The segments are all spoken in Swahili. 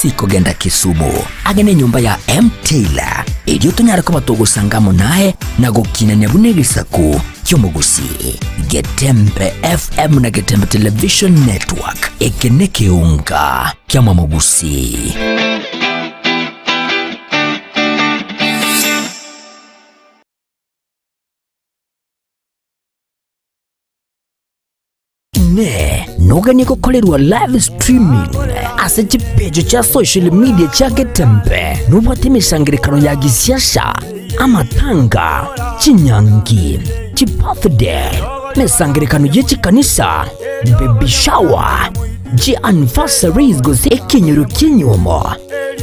bisi kugenda Kisumu agene nyumba ya M Taylor iryo tunyara ko batugusangamo naye na gukinanya bune gisaku cy'umugusi Getembe FM na Getembe Television Network ekene kiunga kyama mugusi. Noganye gukorerwa live streaming ase chipejo cha social media cha Getembe nubate imishangirikano ya gisiasha amatanga chinyangi chibirthday mesangirikano y'ekikanisa baby shower anniversaries gose ekinyoro kinyomo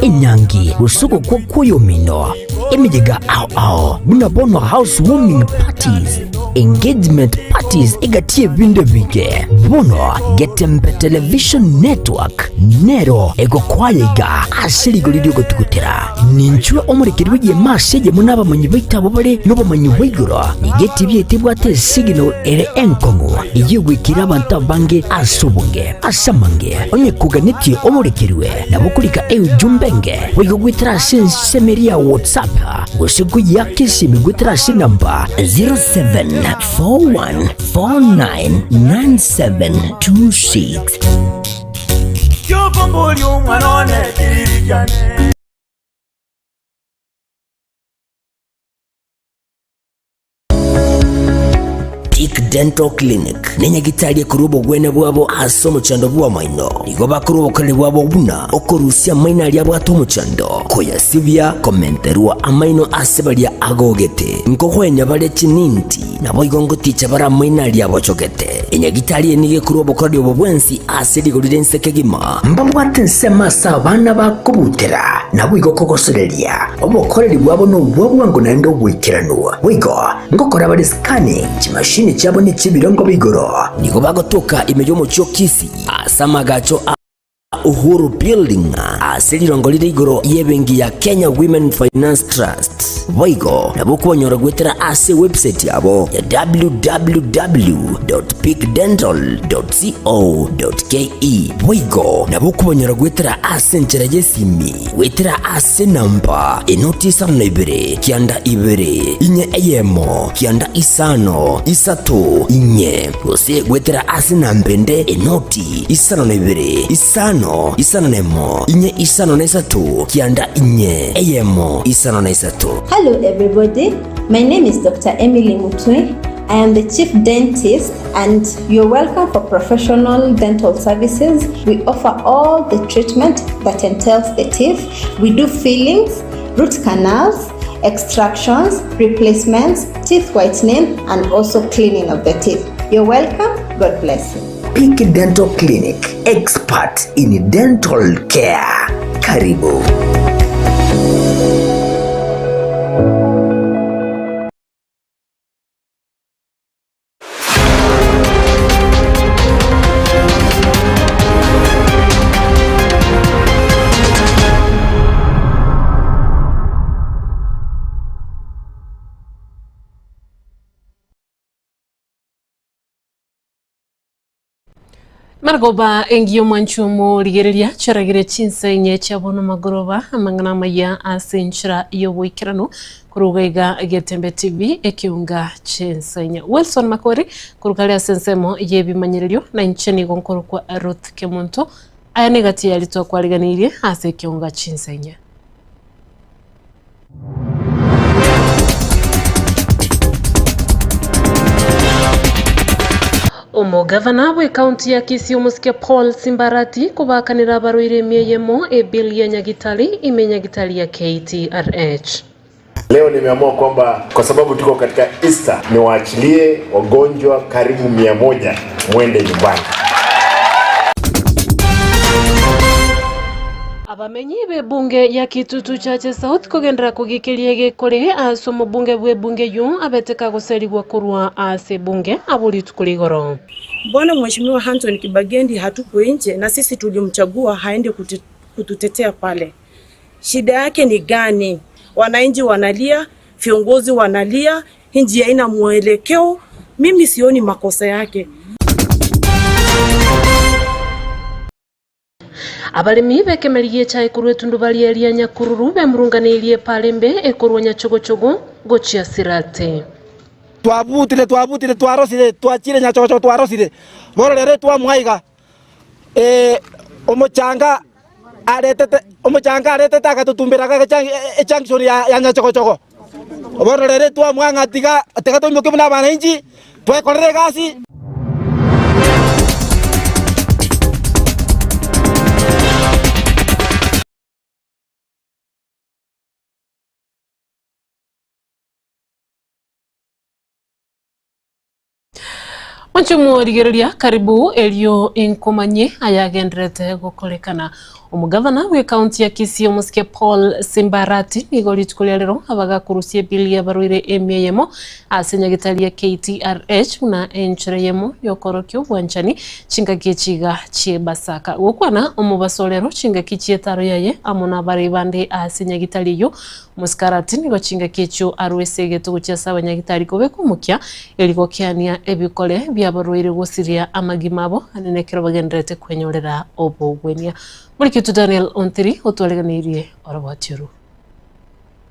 inyangi usuko kwa kuyomino emijega ao bunabonwa housewarming parties engagement parties egatie binde bige bono Getembe Television Network nero ego kwayega ashirigo lidio gotukutera ninchwe omurikirwe ye masege munaba munyibitabo bare no bamanyi wiguro igeti byetibwate signal ere enkomo igwikira abantu bange asubunge asamange onye kuganiti omurikirwe nabukulika jumbenge wigo gwitira semeria WhatsApp usiku yake simigwitira namba 0741499726 Yobomboli umwanone kiririjane Peak Dental Clinic nenya gitalie kurubo gwene bwabo asomo chando bwa maino nigo bakurubo kale bwabo buna okorusia maina ali abwato muchando koya sibya komenterwa amaino asebalia agogete nkokwenya bale chininti nabo igongo ticha bara maina ali abochogete enya gitalie nige kurubo kale bwensi aseli golide nsekegima mbambwate nsema sabana bakubutera nabo igokogosorelia obokoreri bwabo no bwabo ngo nando bwikirano wigo ngokora bale scanning chimashini chabo ni chibirongo bigoro niko bagotoka imejo mucyo kisi asamagacho Uhuru Building aselirongo liri igoro yebengi ya Kenya Women Finance Trust boigo nabukonyora gwetera ase website yabo ya www.peakdental.co.ke boigo nabukonyora gwetera ase nchera yesimi wetera ase namba enotisa naibere kianda ibere inye eyemo kianda isano isato inye ose gwetera ase nambende enoti isano naibere isano nemo inye isano na isatu kianda inye eyemo isano na isatu. Hello everybody, my name is Dr. Emily Mutwe. I am the chief dentist and you're welcome for professional dental services. We offer all the treatment that entails the teeth. We do fillings, root canals, extractions, replacements, teeth whitening and also cleaning of the teeth. You're welcome. God bless you. Peak Dental Clinic, expert in dental care. Karibu. Margoba engio manchumo ligereria charagire chinsenye chabono magoroba amangana maya asenchira yoboikirano kurugaiga Getembe TV ekiunga chinsenye Wilson Makori kurugale asensemo yebimanyirilyo na ncheni gonkoro kwa Ruth Kemunto aya negati yalitwa kwaliganirie ase ekiunga chinsenye Omugavana we county ya Kisii Musike Paul Simbarati kubakanira baruire mieyemo bill ya Nyagitali imenyagitali ya KTRH. Leo nimeamua kwamba kwa sababu tuko katika Easter niwaachilie wagonjwa karibu 100 mwende nyumbani. Abamenyi be bunge ya Kitutu Chache South kugendera kugikiriege kore asomo bunge bwe bunge yu abeteka guserigwa kurwa ase bunge abuli tukuligoro. Bwana Mheshimiwa Anthony Kibagendi hatuko nje na sisi tulimchagua haende kututetea pale. Shida yake ni gani? Wananchi wanalia, viongozi wanalia, nchi haina mwelekeo. Mimi sioni makosa yake. abalimi bekemerigie chai kurwe tundu balieria nyakururu bemurunganirie palembe ekurwa nyachogochogo gochia sirate twabutire twarosire twachire nyachogochogo twarosire bororere twamwaiga omochanga arete takatutumbira echanction ya nyachogochogo bororere twamwanga tiga tegatomoke buna bananchi twekorere gasi. Wanchumu rigereria karibu elio inkomanye ayagendrete gukorekana umugavana we county ya Kisii omusike Paul Simbarati igori tukolero abaga kurusie bili ya baruire emyemo asenya gitalia KTRH na enchireyemo yokorokyo bwanchani chinga kichiga chiebasaka gukwana omubasolero chinga kichietaro yaye amona bari bande asenya gitaliyo muskarati nigo chinga kicho arwesege tuguchesa abanyagitari kobekumukya eligokiania ebikole byabaruire gusiria amagimabo anenekero bagendrete kwenyorera obogwenia Murikitu Daniel Ontiri otwaleganirie orabatiru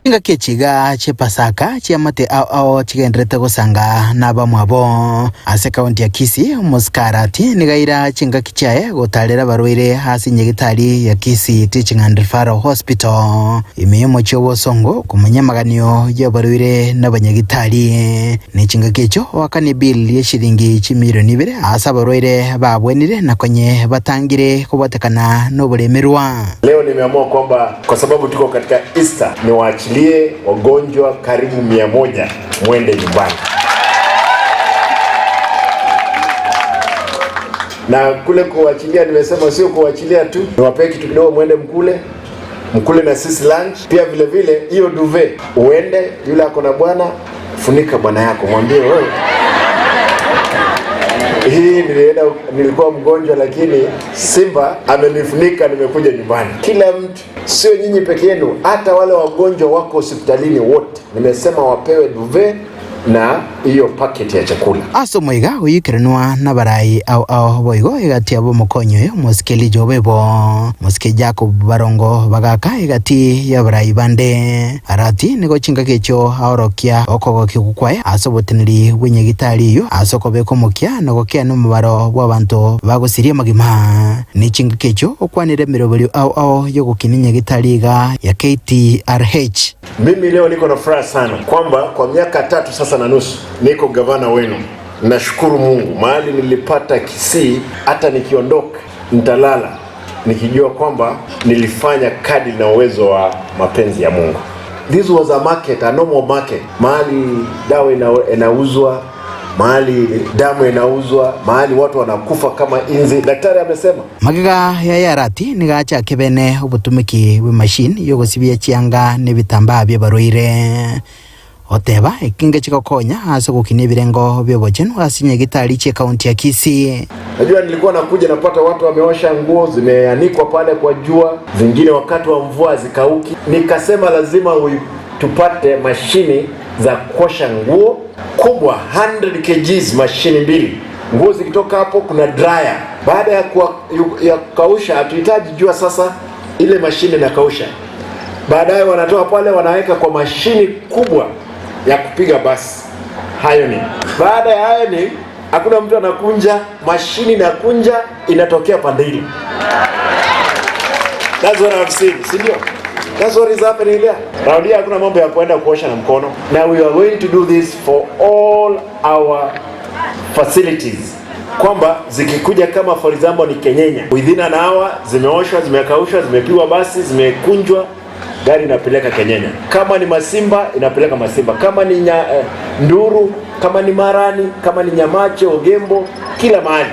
Inga kechiga chepasaka chiamate ao chigendrete gusanga nabamwabo ase kaunti ya Kisii muskarati nigaira chinga kichae gotalera barwire hasi nyegitari ya Kisii Teaching and Referral Hospital imeyemo chobo songo kumanya maganio ya barwire n'abanyagitari ni chinga kecho wakani bill ya shilingi milioni 2 asa barwire babwenire nakonye batangire kubatekana n'obulemerwa. Leo nimeamua kwamba kwa sababu tuko katika Easter ni waachilie wagonjwa karibu 100 mwende nyumbani. Na kule kuachilia nimesema sio kuachilia tu, niwapee kitu kidogo mwende mkule na sisi lunch. Pia vile vile hiyo duvet uende yule ako na bwana funika bwana yako mwambie wewe hii nilikuwa mgonjwa lakini Simba amenifunika nimekuja nyumbani. Kila mtu, sio nyinyi peke yenu, hata wale wagonjwa wako hospitalini wote nimesema wapewe duvet na hiyo packet ya chakula. Aso moiga uyikirenwa na barai au boigo igati abo mukonyo yo muskeli jobebo muske Jacob Barongo bagaka igati ya barai bande arati nigo chinga kecho aorokia okogo kikukwaya aso boteneri wenye gitari yo aso kobeko mukya nogokia no mubaro bw'abantu bagusiria magima ni chinga kecho okwanire mirobeli au yo gukininye gitariga ya KTRH. Mimi leo niko na furaha sana kwamba kwa miaka 3 sasa na nusu niko gavana wenu. Nashukuru Mungu mahali nilipata Kisii, hata nikiondoka nitalala nikijua kwamba nilifanya kadri na uwezo wa mapenzi ya Mungu. This was a market, a normal market. Mahali dawa inauzwa, mahali damu inauzwa, mahali watu wanakufa kama inzi. Daktari amesema magiga ya yarati nigacha kebene obutumiki we machine yo gusibia chianga nebitamba bya baroire oteba ikinge chikokonya aso gukine birengo byobochenu asinye gitari che county ya Kisii. Najua nilikuwa nakuja napata watu wameosha nguo zimeanikwa pale kwa jua, zingine wakati wa mvua zikauki. Nikasema lazima tupate mashini za kuosha nguo kubwa 100 kg, mashini 2. Nguo zikitoka hapo kuna dryer. Baada ya kausha hatuhitaji jua, sasa ile mashini inakausha. Baadaye wanatoa pale wanaweka kwa mashini kubwa ya kupiga basi. Hayo ni. Baada ya hayo ni hakuna mtu anakunja, mashini inakunja inatokea pande hili. That's what I've seen, sindio? That's what is happening there. Raudia hakuna mambo ya kuenda kuosha na mkono. Now we are going to do this for all our facilities. Kwamba zikikuja kama for example ni Kenyenya, within an hour zimeoshwa, zimekaushwa, zimepigwa basi, zimekunjwa, gari inapeleka Kenyenya. Kama ni Masimba inapeleka Masimba, kama ni Nduru, kama ni Marani, kama ni Nyamache, Ogembo, kila mahali.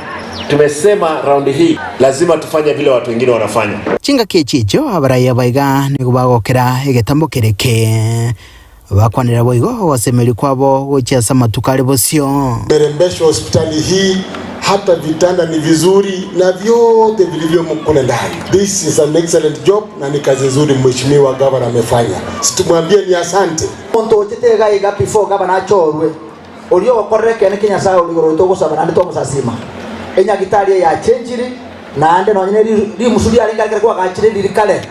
Tumesema raundi hii lazima tufanye vile watu wengine wanafanya. Chinga kechicho abaraya baiga nigubagokera egetambo kereke bakwanira boigo wasemeli kwabo gochasa matukale bosio. Merembesho hospitali hii, hata vitanda ni vizuri na vyote vilivyo mkule ndani. This is an excellent job na ni kazi nzuri mheshimiwa gavana amefanya. Situmwambie ni asante. Onto tetega iga before gavana achorwe. Olio okoreke ne Kenya sayo ligoro to gusaba na to musasima. Enya gitari ya chenjiri na ande no nyine ri musudi alinga kwa kachire lirikale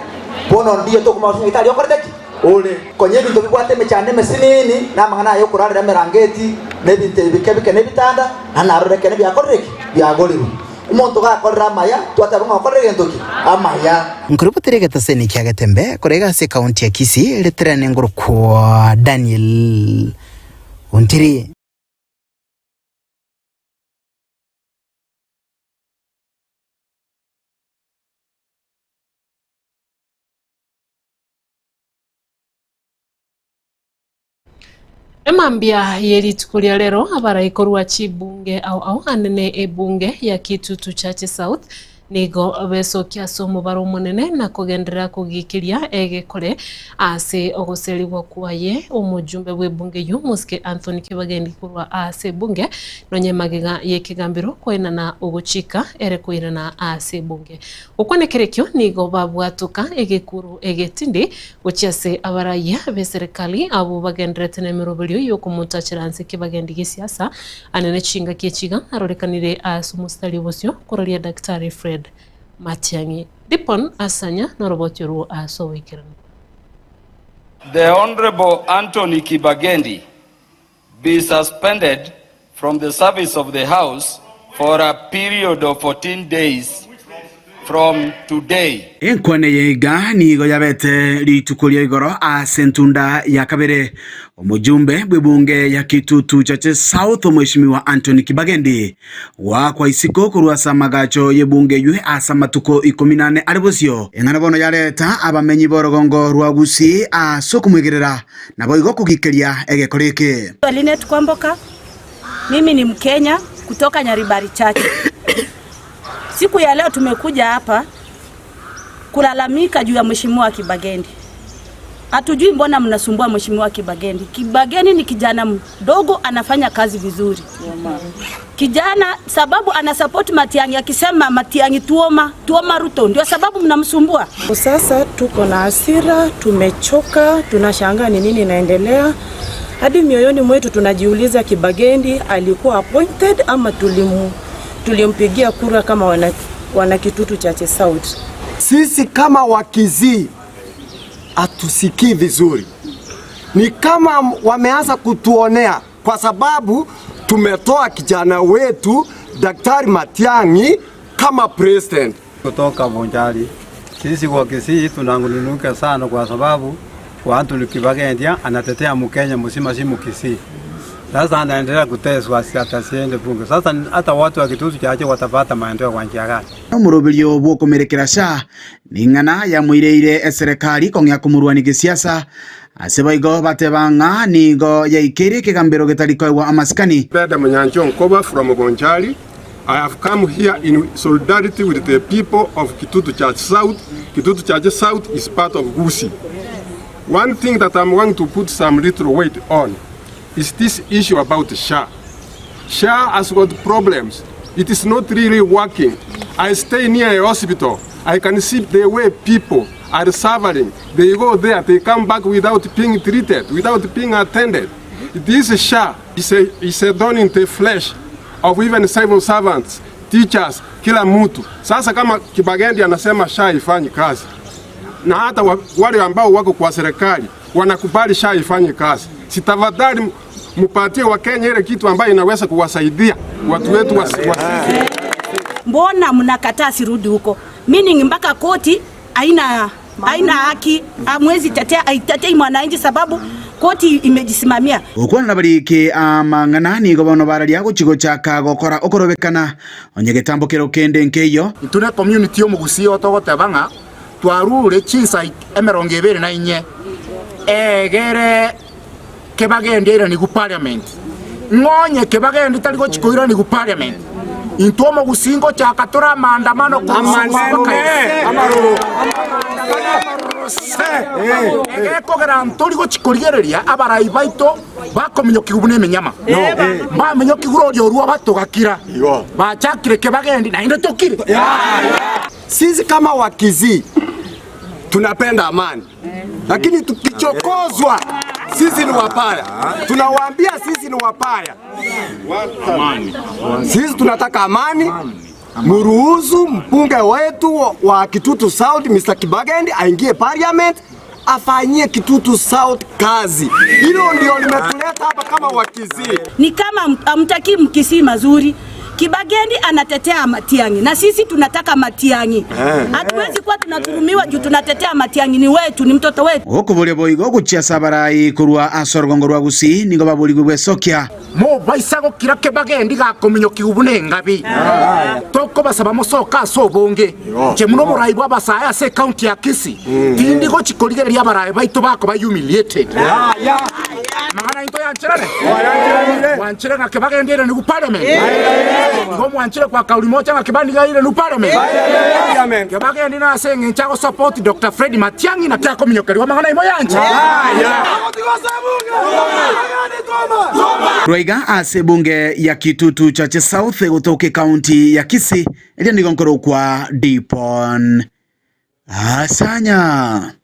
bono ndiye to kuma usinga itali okorete ole konye bintu bikwate mechane mesinini na mangana yo kurarira merangeti ne binte bikebike ne bitanda ana aroreke ne byakoreki byagoliru umuntu gakorera maya twatabanga okorere ntoki amaya nkurubutere gataseni kya gatembe korega se county ya Kisii letrane nguru kwa Daniel Ontiri. Emambia yeritukulia lero abarayikorwa chibunge au anene ebunge ya Kitutu Church South nigo besokia somo baro munene na kugendera kugikiria egekore ase ogoseribwa kwaye omujumbe w'ebunge yu Muske Anthony Kibagendi kurwa ase bunge nonye magiga yekigambiro kwena na ogochika ere kwina na ase bunge ukwanekerekyo nigo babwatuka egekuru egetindi gochiase abaraya beserikali abo bagenderete na mirobelyo yo kumutachiranse Kibagendi gisiasa anene chinga kiechiga arorekanire ase mustari bosyo kororia Daktari Fred Matiang'i Dipon asanya na robotyo aso wikirano. The Honorable Anthony Kibagendi be suspended from the service of the House for a period of 14 days from today. Enkwane yega nigo yabete litukulia igoro asentunda ya kabere omujumbe bwebunge ya Kitutu Church South Mheshimiwa Anthony Kibagendi wa kwa isiko kuruasa magacho yebunge yue asa matuko 14 aribosio engana bono yareta abamenyi borogongo rwagusi asokumwegerera nabo igo kugikeria egekoreke. Linet Kwamboka, mimi ni Mkenya kutoka Nyaribari Church. Siku ya leo tumekuja hapa kulalamika juu ya Mheshimiwa Kibagendi. Hatujui mbona mnasumbua Mheshimiwa Kibagendi. Kibagendi ni kijana mdogo anafanya kazi vizuri. Kijana sababu ana support Matiang'i akisema Matiang'i tuoma Ruto ndio sababu mnamsumbua. Sasa tuko na hasira, tumechoka, tunashangaa ni nini inaendelea. Hadi mioyoni mwetu tunajiuliza Kibagendi alikuwa appointed ama tulimpigia kura kama wana Kitutu Church South. Sisi kama Wakizii atusikii vizuri. Ni kama wameanza kutuonea kwa sababu tumetoa kijana wetu Daktari Matiang'i kama president. Kutoka Bonjari, sisi Wakizii tunangunuka sana kwa sababu Anthony Kibagendi anatetea Mkenya mzima si Mkisii. Sasa anaendelea kuteswa asiende bunge. Sasa hata watu wa Kitutu Church watapata maendeleo kwa njia gani? Omurobelyo bwo komerekera sha ningana ya muireire serikali kongya kumurwani gisiasa asebaigo batebanga nigo yaikire kigambiro getariko wa amaskani. Beda Munyanjo Nkoba from Bonjari. I have come here in solidarity with the people of Kitutu Church South. Kitutu Church South is part of Gusii. One thing that I'm going to put some little weight on is this issue about SHA. SHA has got problems. It is not really working. I stay near a hospital. I can see the way people are suffering. They go there, they come back without being treated, without being attended. This SHA is a done in the flesh of even civil servants, teachers, kila mtu. Sasa kama Kibagendi anasema SHA ifanyi kazi, na hata wale ambao wako kwa serikali wanakubali SHA ifanyi kazi, sitafadhali mupatie wa Kenya ile kitu ambayo inaweza kuwasaidia watu wetu Mbona mnakataa sirudi huko? Meaning mpaka koti haina haki, amwezi tetea aitetei mwananchi sababu koti imejisimamia. Ukwana nabariki amanganani gobono baralia guchigo chaka gokora okorobekana onyegetambo kero kende nkeyo. Itune community yo Mugusii otogotebanga twarure chinsa emerongo 24 egere Kibagendi ira ni ku parliament. Ngonye Kibagendi taligo chikoira ni ku parliament. Into Mugusingo chaka tora maandamano ku amaroro. Kogera ntoligo chikorigereria abarai baito bakomenyo kigubune menyama. Ba menyo kiguro ryo batogakira. Bachakire Kibagendi na inde tokire. Sisi kama Wakizii tunapenda amani. Lakini tukichokozwa sisi ni wapaya. Tunawaambia sisi ni wapaya. Sisi tunataka amani. Muruhusu mbunge wetu wa Kitutu South Mr. Kibagendi aingie parliament afanyie Kitutu South kazi. Hilo ndio limetuleta hapa kama Wakisii. Ni kama amtaki Mkisii mazuri. Kibagendi anatetea Matiang'i na sisi tunataka Matiang'i. Hatuwezi kuwa tunaturumiwa juu tunatetea Matiang'i, ni wetu, ni mtoto wetu. Okubole boigo gucia sabarai kurwa asorgongo rwa Gusii nigo babuli gwesokia. Mo baisago kira Kibagendi gakominyo kiubune ngabi. Toko basaba mosoka sobonge. Je muno murai bwa basaya se county ya Kisii. Tindi go chikoligeria abarai baito bako ba humiliated. Magana into yanchirane. Wanchire nga Kibagendi ere ni ku parliament. Ngo mwanchire kwa kauli moja nga Kibagendi ere ni parliament. Kibagendi na senge nchago support Dr. Fred Matiang'i na kia kominyo kali wa magana imo yanchi. Roiga ase bunge ya Kitutu Chache South gutoke county ya Kisii elia nigonkoro kwa Dipon Asanya.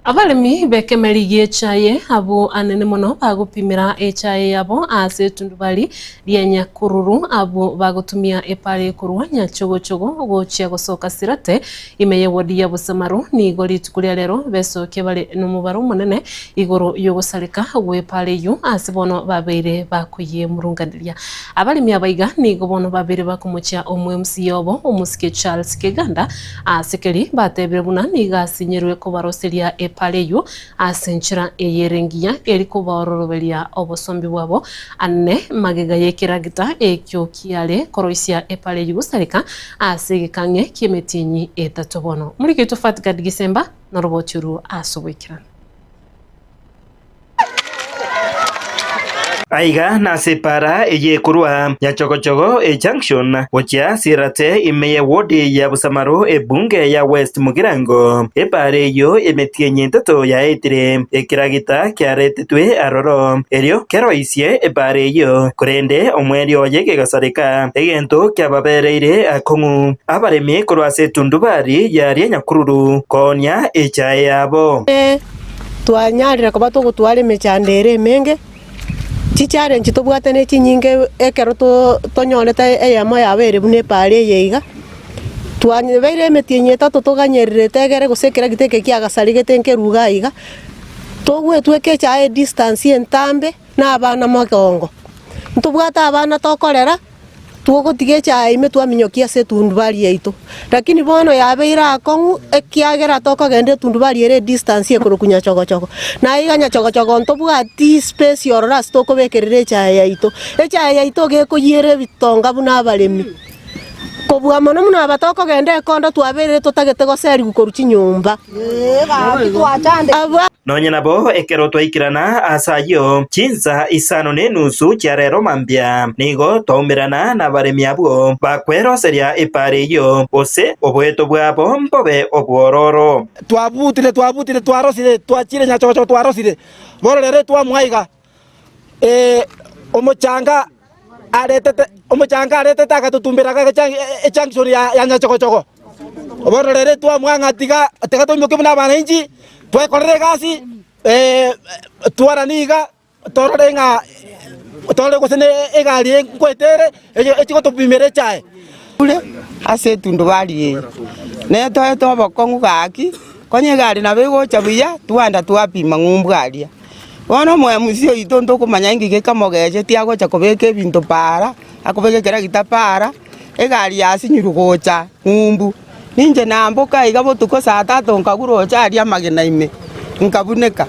Abalimi bekemerigie chaye abo anene mono bagupimira echaye yabo ase tundubali lienya kururu abo bagutumia epare kurwa nyachogochogo gochia gosoka sirate imeye wodi ya Busamaru ni goli tukulia lero beso kebale numubaro munene igoro yogosalika wepare yu ase bono babeire bakuye murunganiria. Abalimi abaiga ni gobono babeire bakumucha omwemsi yobo omusike Charles Keganda asekeri batebire buna ni gasinyerwe ko baroseria paleyo asenchira eyerengia eriko barorobelia obosombi bwabo anne magega yekiragita ekyo kiale koroisia epaleyo gusarika asegekange kimetinyi etatobono muri kito fatika Disemba na robochuru asobwikira. Aiga na separa eye kurwa ya chogochogo junction wachia sirate imeye wodi ya Busamaru bunge ya West Mugirango epare yo emetienye ntato ya etire ekiragita kyaretetwe aroro erio keroisie epare yo kurende omwerio yege gasarika egento kyababereire akongu abaremi kurwa setundubari ya Nyakururu konya echaye yabo twanyarira ko batugutware mechandere menge chichare nchito bwatane chinyinge ekero tonyoneta eyamo yabere bune pare yeiga twanyebeire metienye tato toganyerire tegere gusekera giteke kiagasarigete nkeruga iga togwetweke chae distance entambe na abana magongo ntubwata abana tokorera tugotige chae metwaminyokia se tundubari yeito lakini bono yabeira akongu ekiagera tokogende tundubari ere distance ekurukunya chogochogo na iganya chogochogo ntobwati space yorora stokobekerere chae yeito echae yeito gekuyire bitonga buna abalemi kobwa mono muna abatokogende kondo twabere totagete goseri gukoruchi nyumba nonye nabo ekero twaikirana asayo chinza isano nenusu chiarero mambia nigo taumirana na baremi abo bakweroseria epare yo ose obweto bwabo mbobe obwororo twabutire twarosire twachire nyachocho twarosire bororere twamwaiga omochanga aretete akatutumbira echangisori ya nyachogochogo bororere twamwangatiga tegatoimyoke buna bananchi twekorere gasi twaraniga tororenga tore gusene egari nkwetere echigo tupimere chae ule ase tundubari ne to bokongu gaki konye gari na bego chabuya twanda twapima ngumbwaria bono mwe musio itondo kumanya ingike kamogeje tiago chakobeke bintu para akobeke kera gitapara egari yasinyirugocha ngumbu ninje namboka igabo tuko saa 3 nkagurocha aria magena ime nkabuneka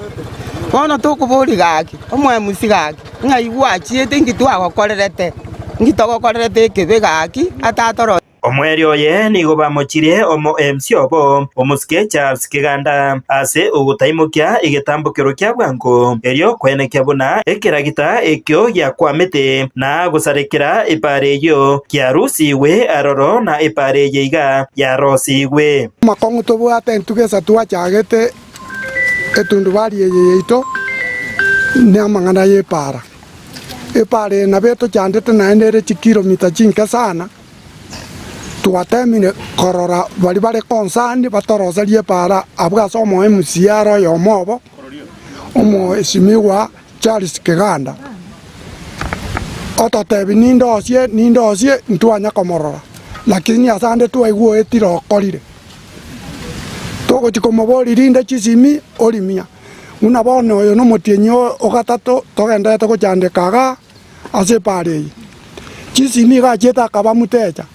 bono tukuburi gaki omwe musigaki ngaigwa chiete ngitwagokorerete ngitogokorerete kebe gaki atatoro omwerio ye nigo bamochire omo MC obo omusike Charles Keganda ase ugutaimukia igetambukiro kya bwango erio kwenekya buna ekiragita ekyo yakwamete na gusarekera epare yo kyarusiwe aroro na epare yeiga yarosiwe makongu tobwate ntugesa twachagete etundubari yeito ne amangana yepara epare na beto chandete na endere kilomita chinka sana tuwatemine korora bali bare konsani batoroserie para abwaso mo MCR yomobo omo esimiwa Charles Keganda ototebi nindosie ntwanya komorora lakini asande twaiguo etiro korire togochikomoborire chisimi orimia una bono oyo no motienyo ogatato togendete gochandikaga ase parei chisimi gacheta kaba muteja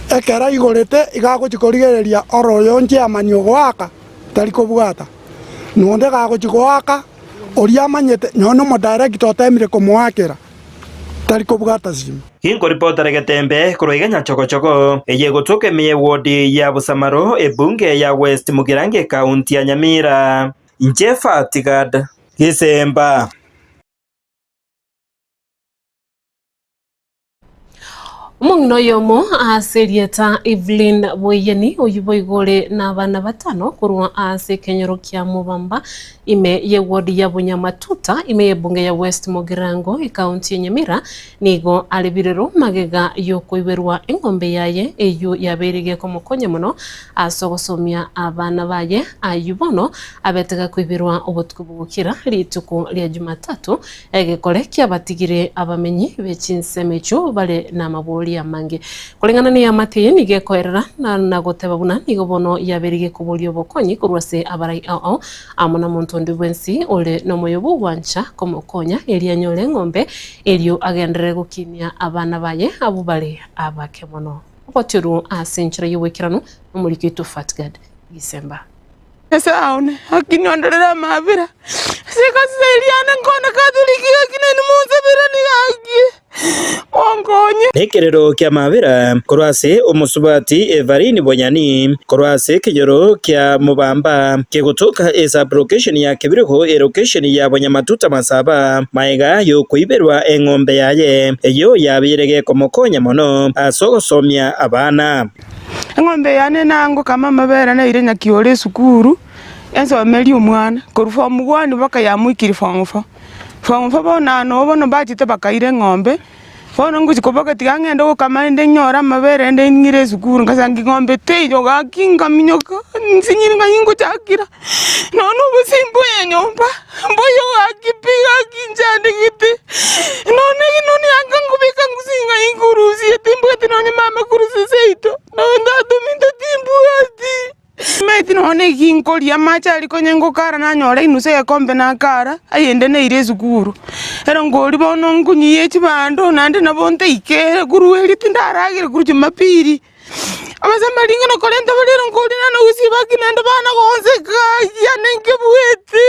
ekera igorete igagochikorigereria oroyo nche amanyo gwaka tari kobwata nonde gagochigwaka oria amanyete nyono mo director temire komwakera tari kobwata simu Inko reporter Getembe kuroiga Nyachokochoko eye gotoke mie wodi ya Busamaro ebunge ya West Mugirange kaunti ya Nyamira Njefa Tigad Gisemba. Mungno yomo aserieta Evelyn Boyeni oyiboigore na bana batano kurwa ase kenyoro kya Mubamba ime ye wodi ya Bunyamatuta ime ye bunge ya West Mugirango ikaunti ya Nyamira nigo alibirero magega yokoiberwa engombe yaye eyo yaberige komukonye muno asogosomia abana baye ayubono abetega kuibirwa obutubukira lituko lya Jumatatu egekole kyabatigire abamenyi bechinsemecho bale na mabuli ya mange kulingana ni amatiye nigekoerera na goteba buna nigobono yaberige kubulyo bokonyi kurwase abarai ao amona montondi bwensi ole no moyobu wancha komokonya elia nyole ngombe elio agendere gukinia abana baye abubale abakemono obotiru asenchira yowekirano umulikitu Fatgad Gisemba Saune akini onderera mabira sikaseliana nkona katoliki akini munzabira ni agi ongonye Nekerero kya mabira korwase omusubati Evarini Bonyani korwase kijoro kya Mubamba kegotoka esa location ya kebiriko location ya Bunyamatuta Masaba maiga yo kuiberwa engombe yaye eyo yabirege komokonya mono asogosomya abana engombe yane nango kama mabera na ire nyakiole sukuru enso meli umwana korufa mugwani baka yamwikiri famfa bona no bono bachite bakaire ngombe bono nguchi koboka tigangenda ko kamande nyora mabere ende ngire sukuru ngasangi ngombe tejo gakinga minyoka nsinyiri ngayingo chakira nono busimbo yenyomba mboyo akipiga kinjande gite none yakangubika ngusinga inguruzi etimbo tinone mama kuruzi seito nonda dominto timbu ati meti none kinkoli amacha aliko nyengo kara na nyora inuse ya kombe na kara ayende ne ire sukuru ero ngoli bono ngunyiye chibando nande nabonte ikere kuruweli tindaragire kuruchi mapiri abasema linga no kolenta balero ngoli nano usibaki nande bana gonzeka yanenge buete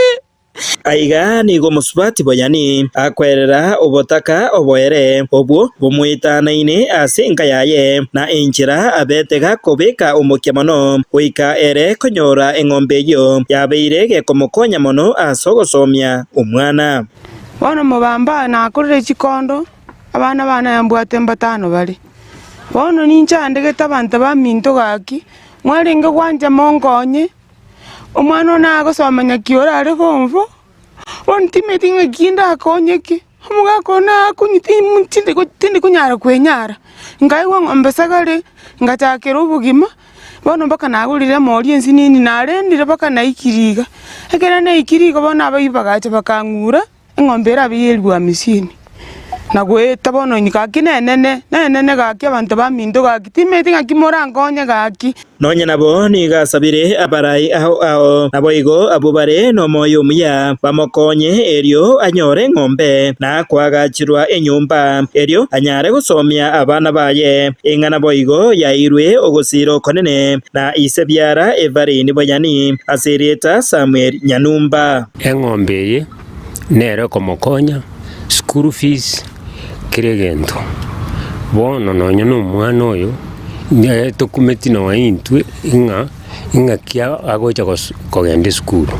Aiga nigo musubati Bonyani akwerera obotaka oboere obwo bumwitanaine asenga yaye na enchira abetega kobeka omokemono oika ere konyora engombe yo yabeirege komokonya mono asogosomya omwana bono Mubamba nakorere chikondo abana yambwate mbatano bali bono ninchandegeta abantu baminto gaki mwaringe gwanja mongonye omwana nagosomanya kiora ari gomvo ontimetinga kinda akonyeke mugakona akunyiti mutinde kunyara kwenyara ngaiwa ngombe sagale ngachakera ubugima bono mpaka nagurire mori ensi nini narendire mpaka naikiriga ekera naikiriga bono abaibagacha bakangura engombe rabiyelwa misini nagweta bono nyikaki nenene gaki abantu baminto gaki timetinga kimora ngonye gaki Nonya nabo nigasabire abarai aho nabo igo abubare no moyo muya bamokonye erio anyore ngombe na kwagachirwa enyumba erio anyare gusomya abana baye engana boigo yairwe ogosiro konene na isebyara Evarini Bonyani aserieta Samuel Nyanumba engombe ye nere komokonya school fees kiregento bono nonya no mwana oyo nye tokumeti no intwe inga kia agocha kogende skuru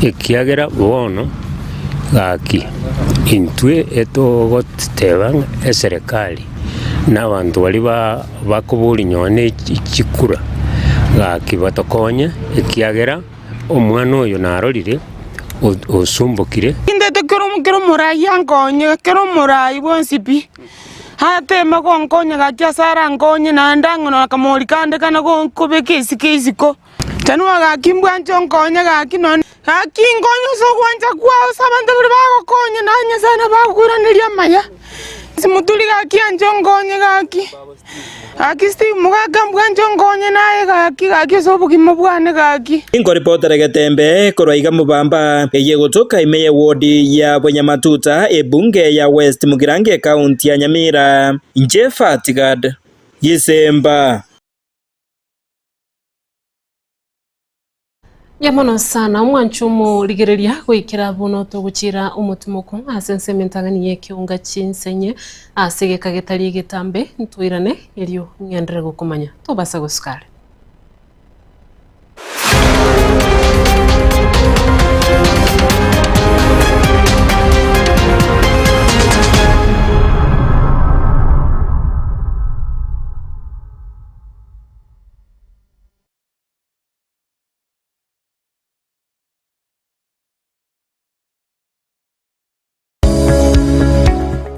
ekiagera bono gaki intwe eto gotebang eserikali n'abantu bali bakobuli nyone chikura gaki batokonye ekiagera omwana oyo narorire osumbukire indete kero murai ankonye kero murai bonsipi hate magonkonya gakia sara nkonye na ndango na kamori kande kana gonkobe kesi ko tanwa gakimbwa nkonye gakinon hakingonyo so kwanja kwao sabande bali bagokonye na nya sana bagura nilia maya Simutuli gaki anjongonye gaki. Akisti mugaga mwanjongonye naye gaki sobugi mubwane gaki. Ingo reporter Getembe koraiga mubamba eye gotoka imeye wodi ya Bonyamatuta ebunge ya West Mugirange county ya Nyamira. Njefa Tigad Yisemba. Yamono sana mwanchumu ligereria kwikira buno tuguchira umutumuko asensementangani yekiunga chinsenye asege kagetari gitambe ntwirane elio nyandere gukumanya tobasa guskare.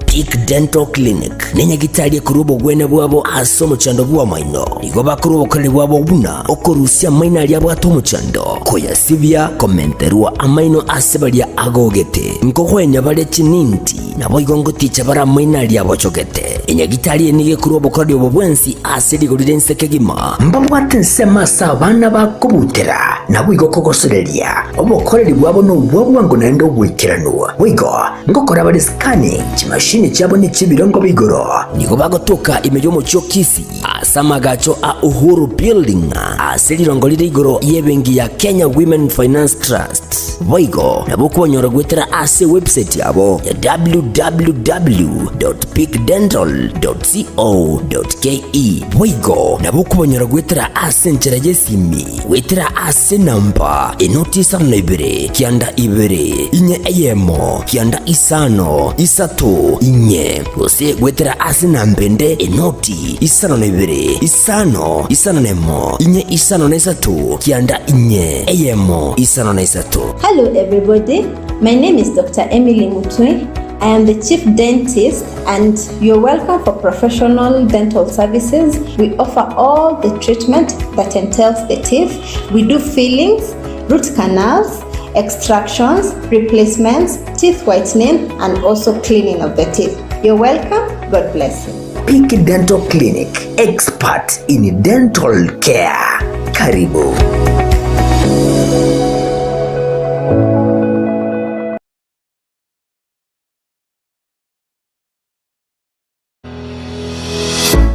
Peak Dental Clinic nenya gitalie kurubo gwene bwabo asomo chando bwa maino igo bakurubo kale bwabo buna okorusia maina ali abwato muchando koya sivya komenterwa amaino asebalia agogete nkokwenya bale chininti nabo igongo ticha bara maina ali abochogete enya gitalie nige kurubo kale bwo bwensi asedi golide nsekegima mbabwate nsema sa bana bakubutera nabo igo kogosorelia obokoreri bwabo no bwabwango nendo bwikiranwa wigo ngokora bale scanning chimashini chabo ni chibirongo bigoro niko bagotoka imejo mucho kisi asamagacho a Uhuru Building aselirongo liri igoro yebengi ya Kenya Women Finance Trust boigo nabuko nyoro gwetera ase website yabo ya www.peakdental.co.ke boigo nabuko nyoro gwetera ase nchera jesimi wetera ase namba enotisa nebere kianda ibere inye eyemo kianda isano isatu inye ose gwetera ase nambende enoti isano nebere isano nemo inye isano nesatu kianda inye eyemo isano nesatu. Hello everybody, my name is Dr. Emily Mutwe. I am the Chief Dentist and you're welcome for professional dental services. We offer all the treatment that entails the teeth. We do fillings, root canals, extractions, replacements, teeth whitening and also cleaning of the teeth. You're welcome. God bless you. Peak Dental Clinic, expert in dental care. Karibu.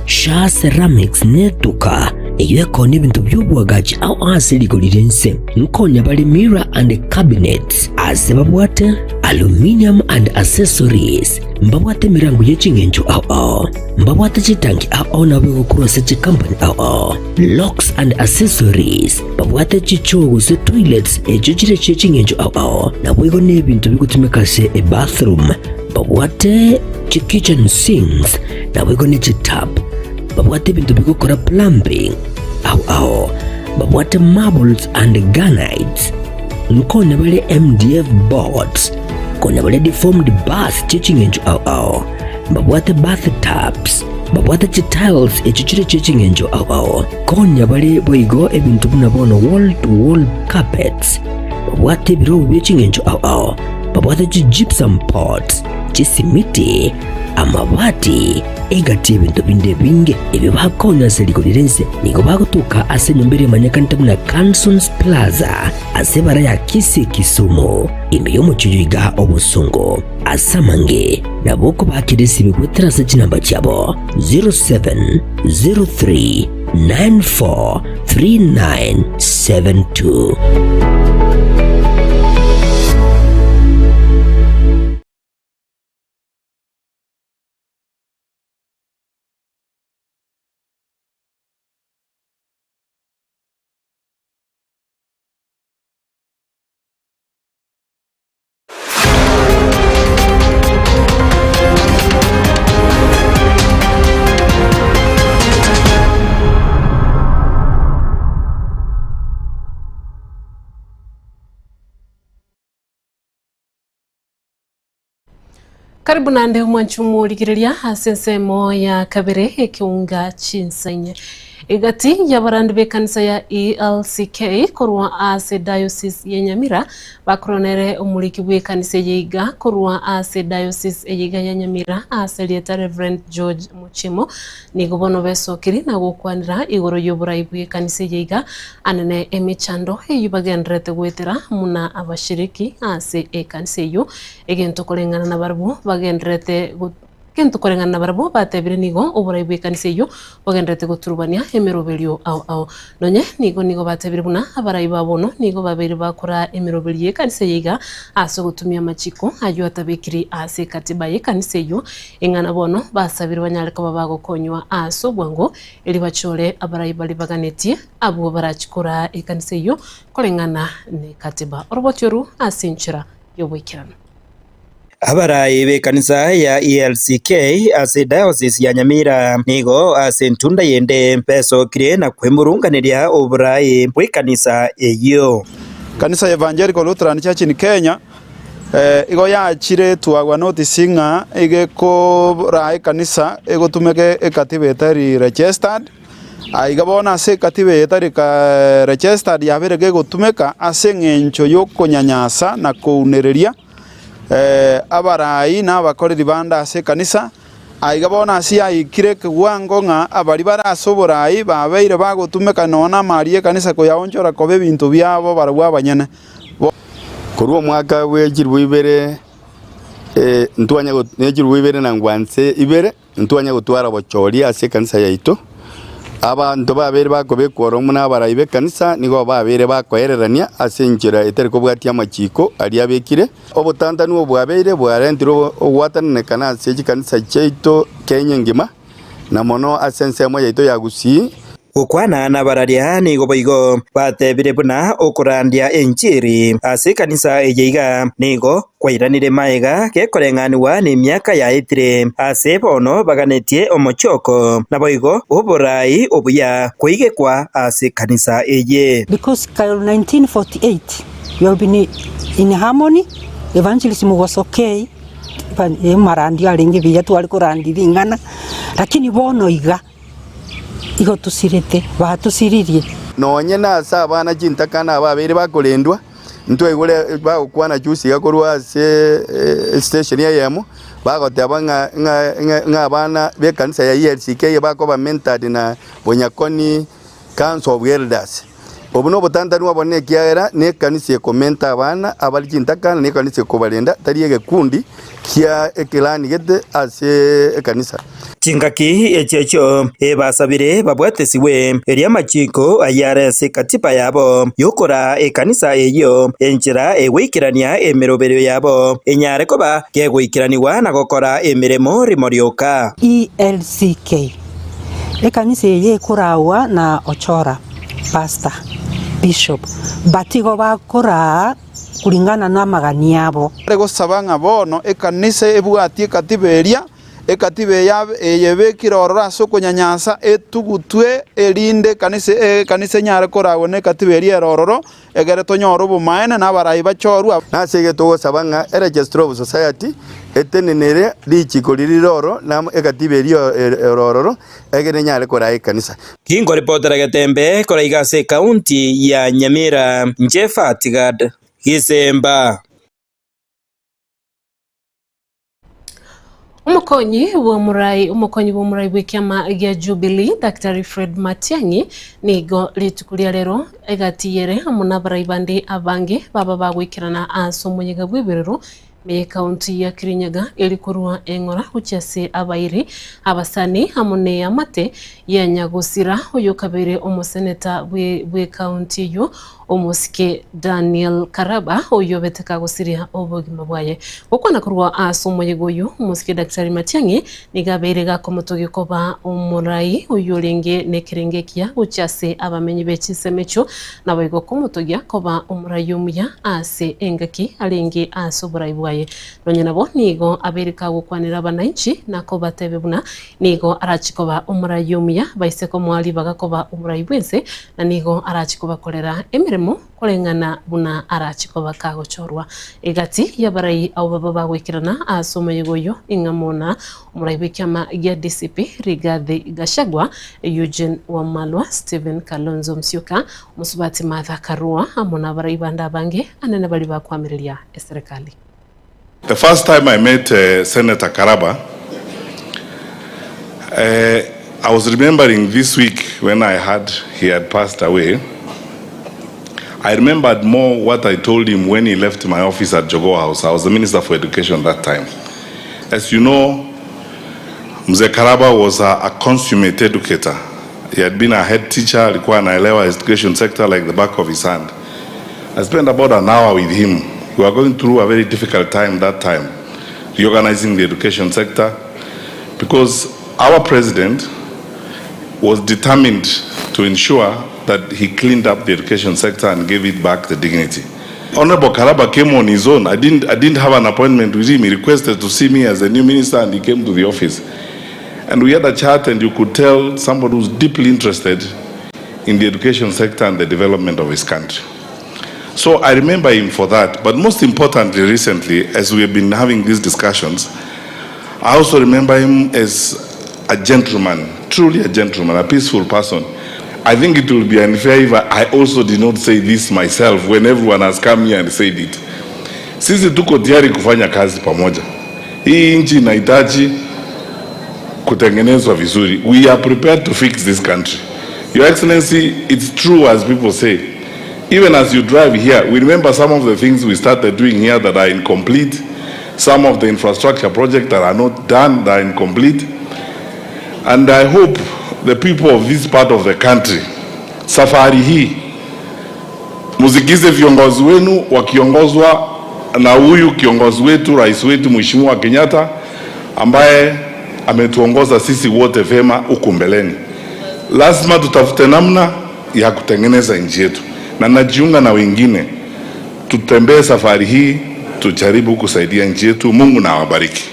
Sha Ceramics netuka eyeko n'ebintu by'obwagaji aho asiligolirense nkonya bali mirror and cabinets asebabwate aluminium and accessories mbabwate mirango y'echingenjo aho mbabwate chitangi aho nabwo kurose chikampani aho locks and accessories mbabwate chichogo se toilets echichire chechingenjo aho nabwo n'ebintu bigutumika se a bathroom mbabwate chi kitchen sinks nabwo ne chitap babwate bintu bigokora plumbing aho babwate marbles and granites nkona bale MDF boards kona bale deformed bath chichingenjo aho babwate bathtubs babwate tiles echichire chichingenjo aho konya bale boigo ebintu bunabona wall to wall carpets babwate biro byechingenjo aho babwate gypsum pots chisimiti amabati egati ebintu binde binge ebyo bakonya seligolirense niko bagotuka ase nyombere manyakantamu na Cansons Plaza ase bara ya Kisi Kisumu imiyo muchiyiga obusungo asamange naboko bakirisi bigwetera se chinamba cyabo 0703943972. Karibu nande mwanchumu ligirelia asensemo ya kabere ekiunga chinsenye igati ya barandi be kanisa ya ELCK korwa ase diocese ya Nyamira bakoronere umuliki bwe kanisa yiga korwa ase diocese yiga ya Nyamira ase lieta Reverend George Muchimo nigo bono besokiri na gukwanira igoro y'oburayi bwe kanisa yiga anene emichando eyubagendrete gwetera muna abashiriki ase kanisa yo egento kolengana na barbu bagendrete kento korengana na barabo batebire nigo oburayi bwe kanisa yo bagendrete guturubania emirobelio au nonye nigo batebire buna abarayi babono nigo babiri bakora emirobelio kanisa yiga aso gutumia machiko ayo atabikiri ase katiba ye kanisa yo engana bono basabire banyaleka babago konywa aso bwango eli bachole abarayi bali baganetie abo barachikora kanisa yo kolengana ne katiba orobotyoru asinchira yobwikirano. Abarayi be kanisa ya ELCK ase diocese ya Nyamira nigo ase ntunda yende besokire na kwemurunganiria oburayi bwe kanisa eyo. Kanisa Evangelical Lutheran Church in Kenya igo yachire tuagwa notice nga igeko rai kanisa egotumeke ekatibe etari registered aigabona ase katibe etari ka registered yaberege gotumeka ase ngencho yokonyanyasa na kounereria abarayi n'abakoreri banda ase kanisa aigabona ase aikire kigwango nga abari barasobораyi babeire bagotumeka nona marie kanisa koyaonchora kobe ebintu byabo barwa abanyene korwa mwaka wejirwe ibere ntwanya nejirwe ibere na ngwanse ibere ntwanya gutwara bochori ase kanisa yaito abantu babere bakobe kworo muna abarayi be kanisa nigo babere bakohererania ase njira etari kobwatia amachiko ari abekire obutandanu obwabeire bwarentiro ogwatanane kana ase kanisa chaito Kenya ngima na mono ase nsemo yaito yagusi ukwana na bararia nigo boigo batebire buna okurandia enchiri ase kanisa eyiga nigo kwairanire maega gekorenganiwa ni miaka ya itire ase bono baganetie omochoko na boigo oburayi obuya kuigekwa ase kanisa eye. Because 1948 we have been in harmony, evangelism was okay, marandi alingi biya twali kurandi bingana, lakini bono iga igo tusirete batusiririe nonye na sabana jintakana babere bakolendwa ntwe gole bakwana juice yakorwa ase station ya yemo bagoteba nga abana be kanisa ya ELCK bakoba mentored na Bonyakoni Council of Elders obuno butandanu abone kiagera ne kanisa ekomenta abana abali jintakana ne kanisa kobalenda tariye kundi kia ekilani gete ase kanisa chingaki echecho basabire babwatesiwe eria machiko ayarese katiba yabo yokora ekanisa eyo enjira ewikirania emeroberio yabo enyare koba gegwikiraniwa na gokora emiremo rimorioka. ELCK ekanisa eye kurawa na Ochora pastor bishop batigo bakora kulingana na magani yabo rego sabanga bono ekanisa ebwatie katiberia ekatibe yabe eyebekira orora sokonyanyasa etugutwe erinde kanisa nyare korawo ne katiberia erororo egere tonyoro bumaene na barayi bachorwa nasege to sabanga register of society etenenere lichiko liliroro na ekatiberia erororo egere nyare korayi kanisa kingo reporter Getembe koraiga se county ya Nyamira Njefa Tigad Gisemba. Umukonyi w'omurayi bw'ekyama gya Jubilee Dr. Fred Matiang'i nigo litukulia lero egatiyere amuna abarayi bandi abange baba bagwikirana ase omunyega bw'ebirero me kaunti ya Kirinyaga elikorwa engora uchase abairi abasani hamone amate yanyagusira oyo kabere omoseneta bwe kaunti yo omusike Daniel Karaba oyo beteka gusiria obogima bwaye okwana kurwa asomoye goyo omusike Dr. Matiang'i nigabere gakomotoge koba omurayi oyo lenge nekerengekia uchase abamenyi bechisemecho nabayigo komotogia koba omurayi omuya ase engaki alenge asoburayi bwaye nonye nabo nigo abereka gukwanira abananchi nako batebe buna nigo arachikoba umurayumya baiseko mwali bagakoba umurayi bwense na nigo arachikoba kolera emiremo kolengana buna arachikoba kagochorwa egati yabarayi au baba bagwikirana asoma yegoyo ingamona umurayi bw'ikyama ya DCP Rigathi Gachagua Eugene Wamalwa Stephen Kalonzo Musyoka Musubati Martha Karua amona barayi banda bange anene bali bakwamiriria eserikali. The first time I met Senator Karaba, I was remembering this week when I heard he had passed away. I remembered more what I told him when he left my office at Jogoo House. I was the Minister for Education that time. As you know, Mzee Karaba was a consummate educator. He had been a head teacher, alikuwa anaelewa education sector like the back of his hand. I spent about an hour with him. We were going through a very difficult time that time, reorganizing the education sector, because our president was determined to ensure that he cleaned up the education sector and gave it back the dignity. Honorable Karaba came on his own. I didn't have an appointment with him. He requested to see me as the new minister and he came to the office. And we had a chat and you could tell somebody who's deeply interested in the education sector and the development of his country. So I remember him for that. But most importantly, recently, as we have been having these discussions, I also remember him as a gentleman, truly a gentleman, a peaceful person. I think it will be unfair if I also did not say this myself when everyone has come here and said it. Sisi tuko tayari kufanya kazi pamoja. Hii nchi inahitaji kutengenezwa vizuri. We are prepared to fix this country. Your Excellency, it's true as people say. Even as you drive here, we remember some of the things we started doing here that are incomplete. Some of the infrastructure projects that are not done, that are incomplete. And I hope the people of this part of the country, safari hii, muzikize viongozi wenu wakiongozwa na huyu kiongozi wetu, rais wetu Mheshimiwa Kenyatta, ambaye ametuongoza sisi wote vema huku mbeleni. Lazima tutafute namna ya kutengeneza nchi yetu. Na najiunga na wengine, tutembee safari hii, tujaribu kusaidia nchi yetu. Mungu na awabariki.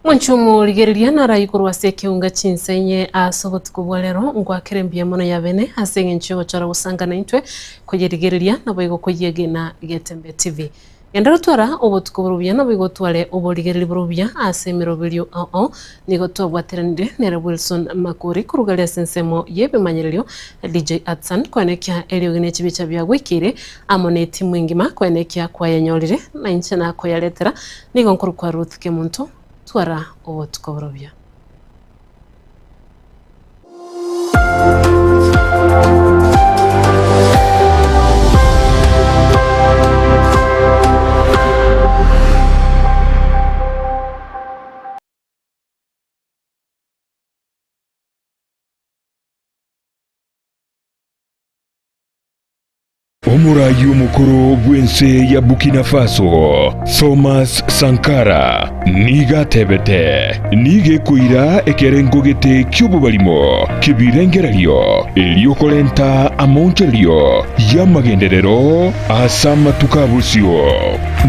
Mwanchumu ligeriria na raikuru wase kiunga chinsenye asobot kubwalero ngwa kerembia mono ya bene asenge nchigo chara usangana intwe kujerigeria na boigo kuyegena Getembe TV. Yandaro twara obot kuburubia na boigo twale oboligerili burubia asemero bilio nigo twabwateranire nere Wilson Makuri kurugalia sensemo yebe manyelio DJ Atsan kwanekia eliogene chibicha bya gwikire amone timu ingima kwanekia kwa yanyolire na inchana kwa yaletera nigo nkuru kwa Ruth Kemunto twara obot kuburubia. Omurayi omukuru bwense ya Burkina Faso Thomas Sankara niga tebete nige kuira ekerengo gete ky'obubalimo kibirengeralyo eliokolenta amoncheryo ya magenderero asama tukabusyo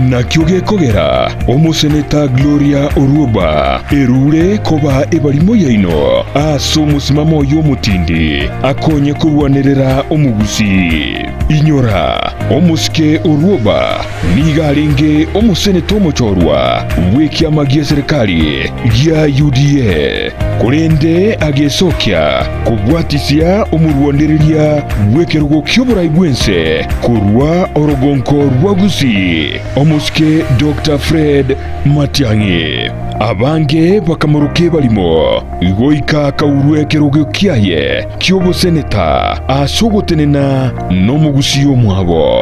nakyo gekogera omuseneta Gloria Oruoba erure koba ebalimo yaino aso musimamo y'omutindi akonye kurwanerera omugusi inyora omusike Oruoba nigalinge omuseneta omuchorwa bw'ekyama gya serikali gya UDA kulende agesokya kubwatisya omurwandereria bw'ekerugo ky'oburayi bwense kurwa orogonko rwa gusi omusike Dr. Fred Matiang'i abange bakamuruke balimo igoika kaurwe kerugo kyaye ky'obuseneta asogotenena n'omugusi omwabo.